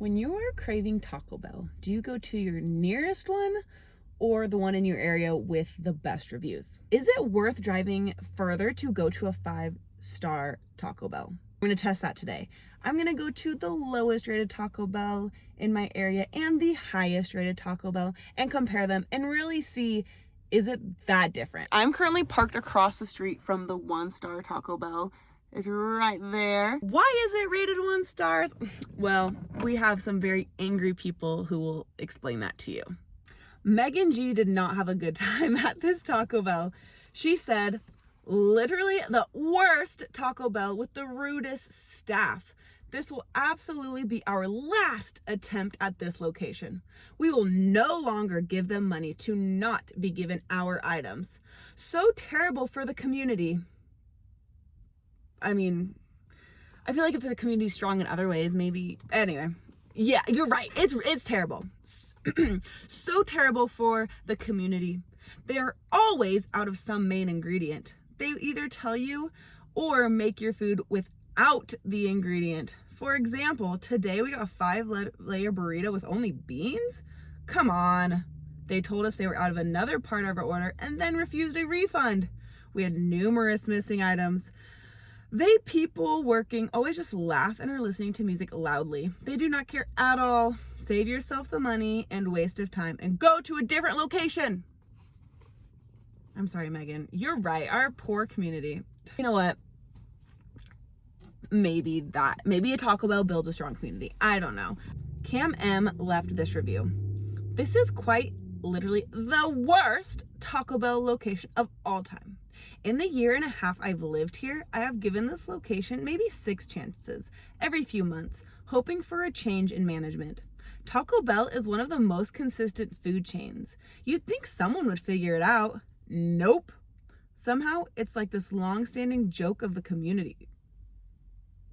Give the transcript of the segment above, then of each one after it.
When you are craving Taco Bell, do you go to your nearest one or the one in your area with the best reviews? Is it worth driving further to go to a 5-star Taco Bell? I'm gonna test that today. I'm gonna go to the lowest rated Taco Bell in my area and the highest rated Taco Bell and compare them and really see, is it that different? I'm currently parked across the street from the 1-star Taco Bell. It's right there. Why is it rated 1 stars? Well, we have some very angry people who will explain that to you. Megan G did not have a good time at this Taco Bell. She said, literally the worst Taco Bell with the rudest staff. This will absolutely be our last attempt at this location. We will no longer give them money to not be given our items. So terrible for the community. I mean, I feel like if the community's strong in other ways, maybe, anyway. Yeah, you're right. It's terrible. So terrible for the community. They are always out of some main ingredient. They either tell you or make your food without the ingredient. For example, today we got a 5-layer burrito with only beans? Come on. They told us they were out of another part of our order and then refused a refund. We had numerous missing items. They people working always just laugh and are listening to music loudly. They do not care at all. Save yourself the money and waste of time and go to a different location. I'm sorry, Megan. You're right. Our poor community. You know what? Maybe a Taco Bell builds a strong community. I don't know. Cam M left this review. This is quite literally the worst Taco Bell location of all time. In the year and a half I've lived here, I have given this location maybe 6 chances every few months, hoping for a change in management. Taco Bell is one of the most consistent food chains. You'd think someone would figure it out. Nope. Somehow it's like this long-standing joke of the community.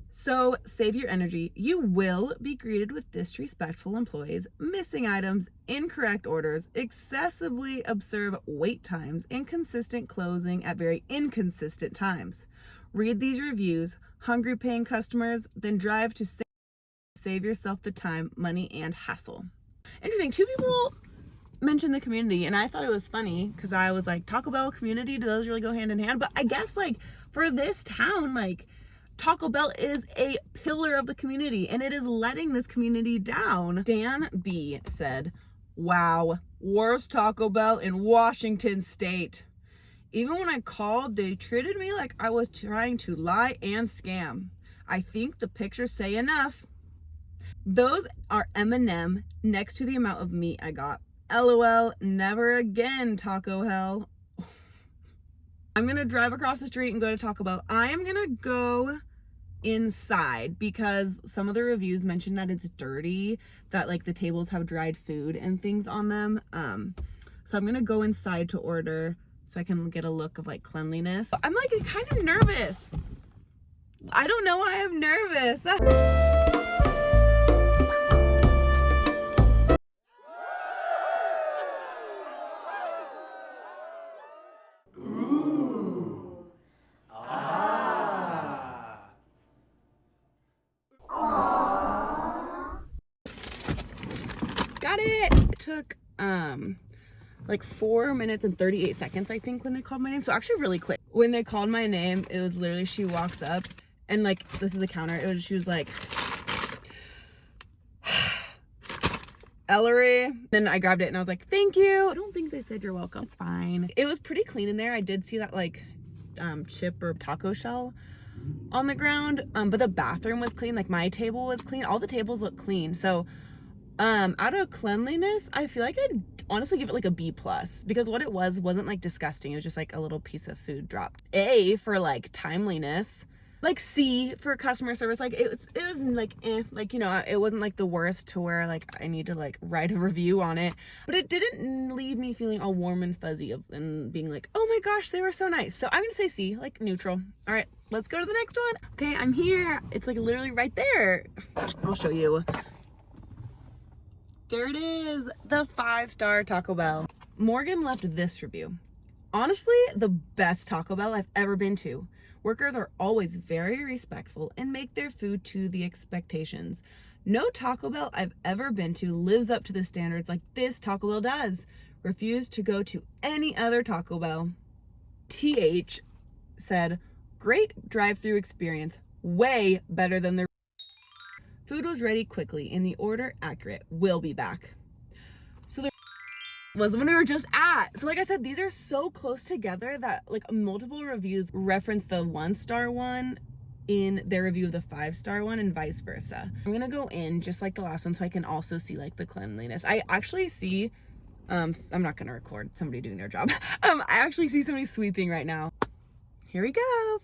So save your energy. You will be greeted with disrespectful employees, missing items, incorrect orders, excessively observe wait times, inconsistent closing at very inconsistent times. Read these reviews, hungry paying customers, then drive to save yourself the time, money, and hassle. Interesting. 2 people mentioned the community, and I thought it was funny because I was like, Taco Bell community, do those really go hand in hand? But I guess like for this town, like Taco Bell is a pillar of the community and it is letting this community down. Dan B said, wow, worst Taco Bell in Washington State. Even when I called, they treated me like I was trying to lie and scam. I think the pictures say enough. Those are M&M next to the amount of meat I got. LOL, never again, Taco Hell. I'm gonna drive across the street and go to Taco Bell. I am gonna go inside because some of the reviews mention that it's dirty, that like the tables have dried food and things on them. So I'm gonna go inside to order so I can get a look of like cleanliness. I'm like kind of nervous. I don't know why I'm nervous. Got it. It took like 4 minutes and 38 seconds, I think, when they called my name. So actually really quick. When they called my name, it was literally, she walks up and like, this is the counter. She was like, Ellery. Then I grabbed it and I was like, thank you. I don't think they said you're welcome. It's fine. It was pretty clean in there. I did see that like chip or taco shell on the ground. But the bathroom was clean. Like my table was clean. All the tables look clean. So out of cleanliness, I feel like I'd honestly give it like a B+, because what it wasn't like disgusting. It was just like a little piece of food dropped. A for like timeliness, like C for customer service. Like it was like like, you know, it wasn't like the worst to where like I need to like write a review on it, but it didn't leave me feeling all warm and fuzzy and being like, oh my gosh, they were so nice. So I'm gonna say C, like neutral. All right, let's go to the next one. Okay, I'm here. It's like literally right there. I'll show you. There it is, the 5-star Taco Bell. Morgan left this review. Honestly, the best Taco Bell I've ever been to. Workers are always very respectful and make their food to the expectations. No Taco Bell I've ever been to lives up to the standards like this Taco Bell does. Refuse to go to any other Taco Bell. TH said, great drive-through experience, way better than the food was ready quickly and the order accurate. We'll be back. So there was when we were just at. So like I said, these are so close together that like multiple reviews reference the 1-star one in their review of the 5-star one and vice versa. I'm gonna go in just like the last one so I can also see like the cleanliness. I actually see, I'm not gonna record somebody doing their job. I actually see somebody sweeping right now. Here we go.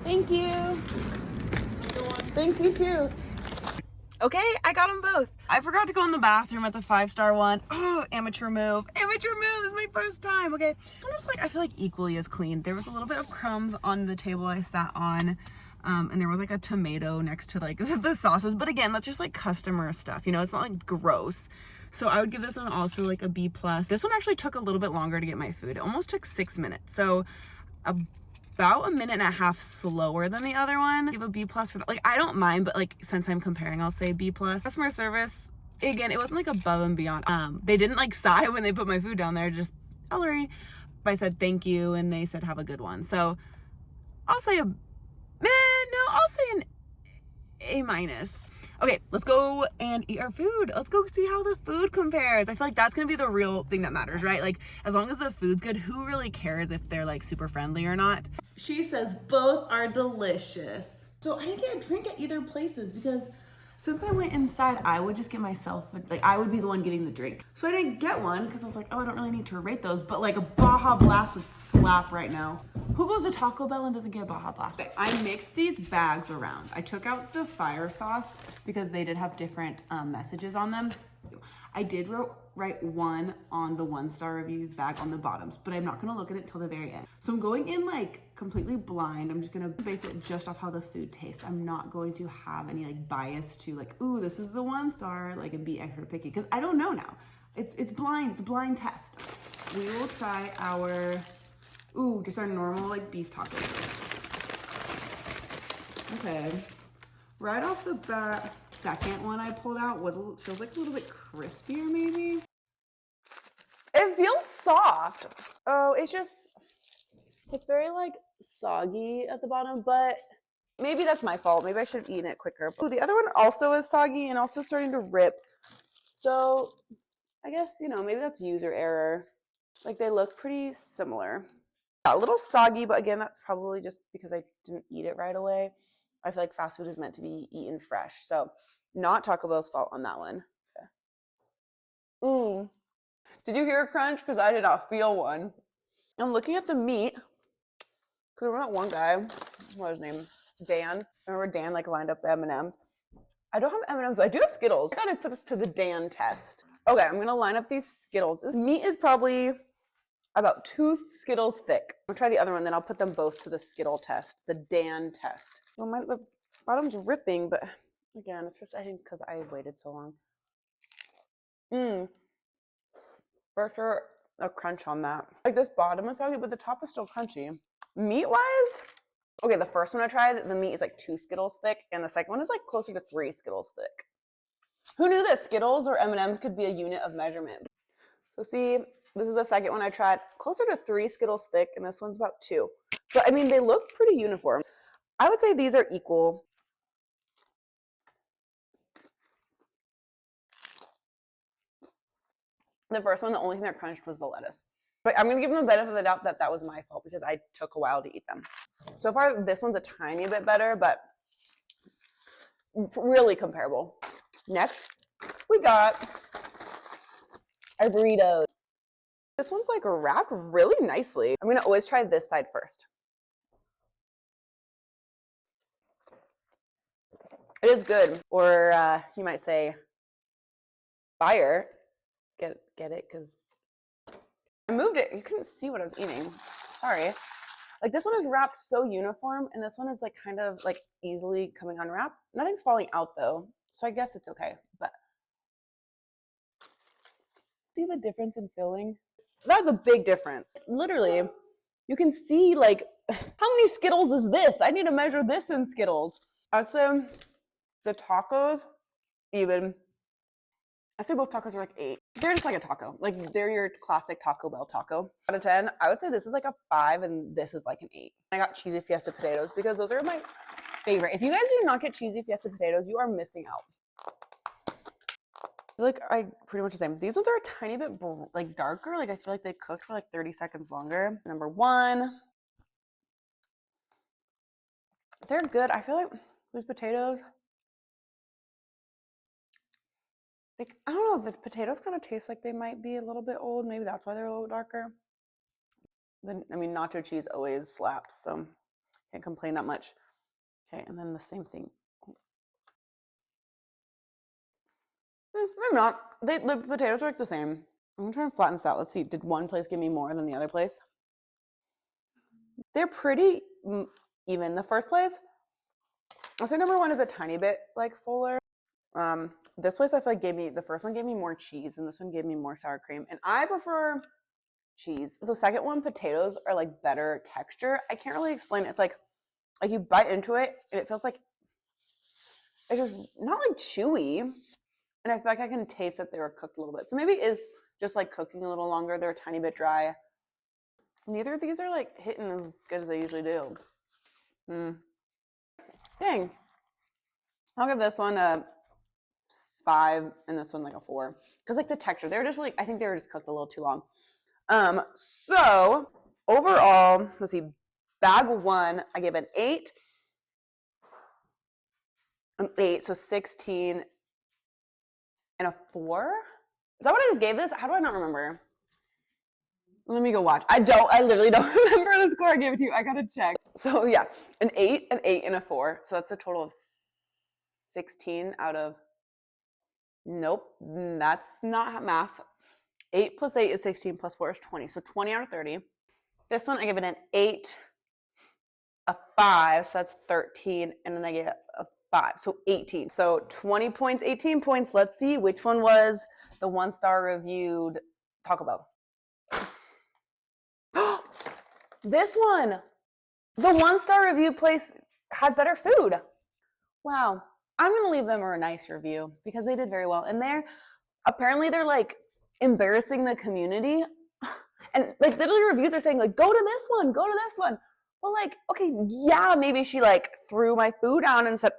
Thank you. Thanks, you too. Okay, I got them both. I forgot to go in the bathroom at the 5-star one. Oh, amateur move. Amateur move is my first time. Okay, almost like I feel like equally as clean. There was a little bit of crumbs on the table I sat on. And there was like a tomato next to like the sauces. But again, that's just like customer stuff. You know, it's not like gross. So I would give this one also like a B+. This one actually took a little bit longer to get my food. It almost took 6 minutes. So about a minute and a half slower than the other one. Give a B+ for that. Like, I don't mind, but like since I'm comparing, I'll say B+. Customer service, again, it wasn't like above and beyond. They didn't like sigh when they put my food down there, just Ellery. I said thank you and they said have a good one. So I'll say I'll say an A-. Okay, let's go and eat our food. Let's go see how the food compares. I feel like that's gonna be the real thing that matters, right? Like, as long as the food's good, who really cares if they're like super friendly or not? She says both are delicious. So I didn't get a drink at either places because since I went inside, I would just get myself, like I would be the one getting the drink. So I didn't get one because I was like, oh, I don't really need to rate those, but like a Baja Blast would slap right now. Who goes to Taco Bell and doesn't get Baja Blast? Okay, I mixed these bags around. I took out the fire sauce because they did have different messages on them. I did write one on the 1-star reviews bag on the bottoms, but I'm not gonna look at it till the very end. So I'm going in like completely blind. I'm just gonna base it just off how the food tastes. I'm not going to have any like bias to like, ooh, this is the 1-star, like, and be extra picky because I don't know now. It's blind, it's a blind test. We will try our, just our normal like beef tacos. Okay. Right off the bat, second one I pulled out feels like a little bit crispier maybe. It feels soft. Oh, it's very like soggy at the bottom, but maybe that's my fault. Maybe I should have eaten it quicker. Ooh, the other one also is soggy and also starting to rip. So I guess, maybe that's user error. Like they look pretty similar. Yeah, a little soggy, but again, that's probably just because I didn't eat it right away. I feel like fast food is meant to be eaten fresh. So not Taco Bell's fault on that one. Okay. Did you hear a crunch? Because I did not feel one. I'm looking at the meat. Because remember that one guy, what was his name? Dan. Remember Dan like lined up the M&Ms? I don't have M&Ms, but I do have Skittles. I gotta put this to the Dan test. Okay, I'm gonna line up these Skittles. This meat is probably about 2 Skittles thick. I'll try the other one, then I'll put them both to the Skittle test, the Dan test. Well, the bottom's ripping, but again, it's just I think because I waited so long. For sure, a crunch on that. Like this bottom is soggy, but the top is still crunchy. Meat-wise, okay, the first one I tried, the meat is like 2 Skittles thick, and the second one is like closer to 3 Skittles thick. Who knew that Skittles or M&Ms could be a unit of measurement? So see, this is the second one I tried, closer to 3 Skittles thick, and this one's about 2. But I mean, they look pretty uniform. I would say these are equal. The first one, the only thing that crunched was the lettuce. But I'm going to give them the benefit of the doubt that that was my fault because I took a while to eat them. So far, this one's a tiny bit better, but really comparable. Next, we got our burritos. This one's like wrapped really nicely. I'm going to always try this side first. It is good, or you might say fire. Get it? Because I moved it. You couldn't see what I was eating. Sorry. Like this one is wrapped so uniform, and this one is like kind of like easily coming unwrapped. Nothing's falling out though, so I guess it's okay. But See the difference in filling? That's a big difference. Literally, you can see like, how many Skittles is this? I need to measure this in Skittles. I'd say the tacos, even. I say both tacos are like 8. They're just like a taco. Like they're your classic Taco Bell taco. Out of 10, I would say this is like a 5 and this is like an 8. I got cheesy fiesta potatoes because those are my favorite. If you guys do not get cheesy fiesta potatoes, you are missing out. I feel like I pretty much the same. These ones are a tiny bit like darker. Like I feel like they cooked for like 30 seconds longer. Number 1. They're good. I feel like these potatoes, I don't know, the potatoes kind of taste like they might be a little bit old. Maybe that's why they're a little darker. Then, I mean, nacho cheese always slaps, so can't complain that much. Okay, and then the same thing. Maybe not. The potatoes are like the same. I'm gonna try and flatten this out. Let's see. Did one place give me more than the other place? They're pretty even. The first place, I'll say number 1 is a tiny bit like fuller. This place I feel like the first one gave me more cheese and this one gave me more sour cream. And I prefer cheese. The second one, potatoes are like better texture. I can't really explain it. It's like you bite into it and it feels like it's just not like chewy. And I feel like I can taste that they were cooked a little bit. So maybe it is just like cooking a little longer. They're a tiny bit dry. Neither of these are like hitting as good as they usually do. Dang. I'll give this one a 5 and this one like a 4. Because like the texture, they were just like, I think they were just cooked a little too long. So overall, let's see, bag 1, I gave an 8. An 8, so 16 and a 4. Is that what I just gave this? How do I not remember? Let me go watch. I literally don't remember the score I gave it to you. I gotta check. So yeah, an 8, an 8, and a 4. So that's a total of 16 out of, nope, that's not math. 8 plus 8 is 16 plus 4 is 20. So 20 out of 30. This one I give it an 8, a 5, so that's 13, and then I get a 5, so 18. So 20 points, 18 points. Let's see which one was the 1-star reviewed Taco Bell. This one, the 1-star review place had better food. Wow. I'm going to leave them a nice review because they did very well. And they're like embarrassing the community. And like literally reviews are saying like, go to this one, go to this one. Well, like, okay, yeah, maybe she like threw my food down and said,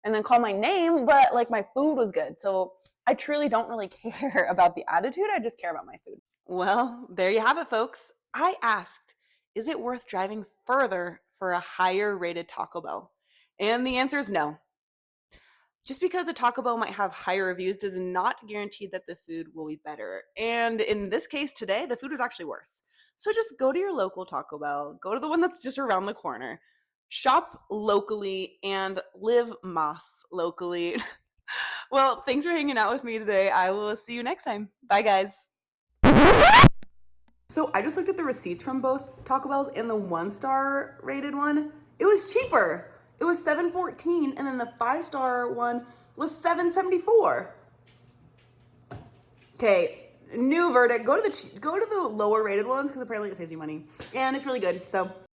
and then called my name, but like my food was good. So I truly don't really care about the attitude. I just care about my food. Well, there you have it, folks. I asked, is it worth driving further for a higher rated Taco Bell? And the answer is no. Just because a Taco Bell might have higher reviews does not guarantee that the food will be better. And in this case today, the food was actually worse. So just go to your local Taco Bell, go to the one that's just around the corner, shop locally, and live más locally. Well, thanks for hanging out with me today. I will see you next time. Bye, guys. So I just looked at the receipts from both Taco Bells and the 1-star rated one. It was cheaper. It was $7.14, and then the 5-star one was $7.74. Okay, new verdict. Go to the lower rated ones because apparently it saves you money, and it's really good. So